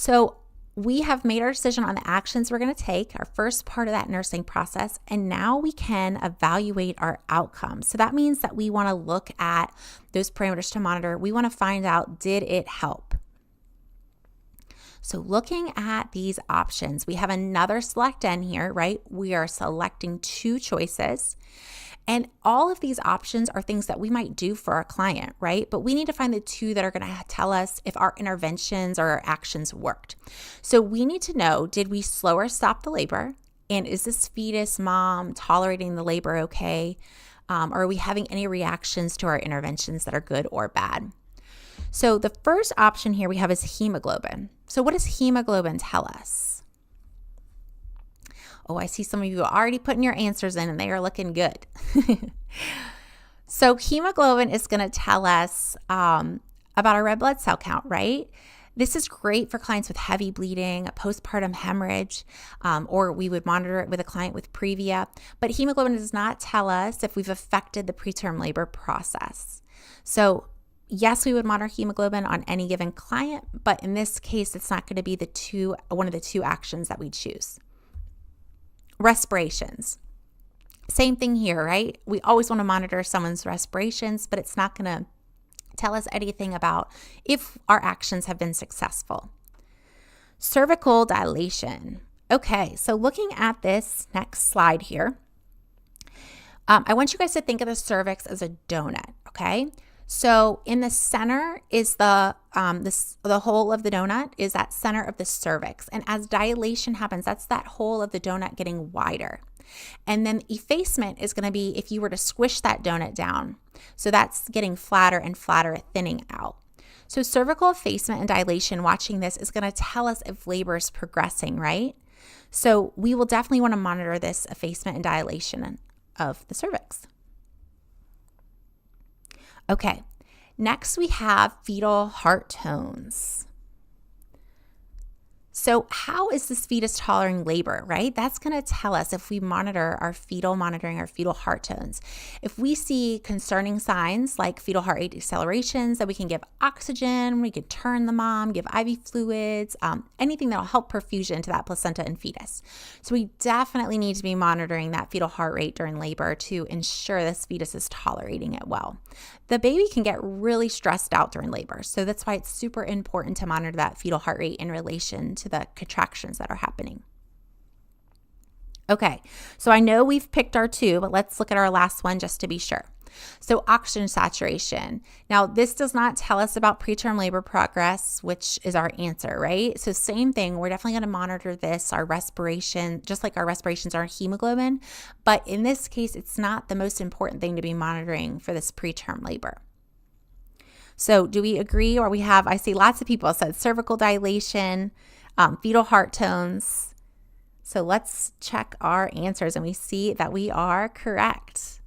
So we have made our decision on the actions we're going to take, our first part of that nursing process, and now we can evaluate our outcomes. So that means that we want to look at those parameters to monitor. We want to find out, did it help? So looking at these options, we have another select N here, right? We are selecting 2 choices. And all of these options are things that we might do for our client, right? But we need to find the 2 that are going to tell us if our interventions or our actions worked. So we need to know, did we slow or stop the labor? And is this fetus mom tolerating the labor okay? Or are we having any reactions to our interventions that are good or bad? So the first option here we have is hemoglobin. So what does hemoglobin tell us? Oh, I see some of you are already putting your answers in and they are looking good. So hemoglobin is going to tell us about our red blood cell count, right? This is great for clients with heavy bleeding, a postpartum hemorrhage, or we would monitor it with a client with previa. But hemoglobin does not tell us if we've affected the preterm labor process. So yes, we would monitor hemoglobin on any given client, but in this case, it's not going to be one of the 2 actions that we choose. Respirations. Same thing here, right? We always want to monitor someone's respirations, but it's not going to tell us anything about if our actions have been successful. Cervical dilation. Okay, so looking at this next slide here, I want you guys to think of the cervix as a donut, okay? So in the center is the hole of the donut is that center of the cervix. And as dilation happens, that's that hole of the donut getting wider. And then effacement is going to be if you were to squish that donut down. So that's getting flatter and flatter, thinning out. So cervical effacement and dilation, watching this, is going to tell us if labor is progressing, right? So we will definitely want to monitor this effacement and dilation of the cervix. Okay, next we have fetal heart tones. So how is this fetus tolerating labor, right? That's going to tell us if we monitoring our fetal heart tones. If we see concerning signs like fetal heart rate decelerations, that we can give oxygen, we could turn the mom, give IV fluids, anything that will help perfusion to that placenta and fetus. So we definitely need to be monitoring that fetal heart rate during labor to ensure this fetus is tolerating it well. The baby can get really stressed out during labor, so that's why it's super important to monitor that fetal heart rate in relation to the contractions that are happening. Okay, so I know we've picked our 2, but let's look at our last one just to be sure. So oxygen saturation. Now, this does not tell us about preterm labor progress, which is our answer, right? So same thing, we're definitely going to monitor this, our respiration, just like our respirations are hemoglobin. But in this case, it's not the most important thing to be monitoring for this preterm labor. So do we agree? Or I see lots of people said cervical dilation, fetal heart tones. So let's check our answers and we see that we are correct.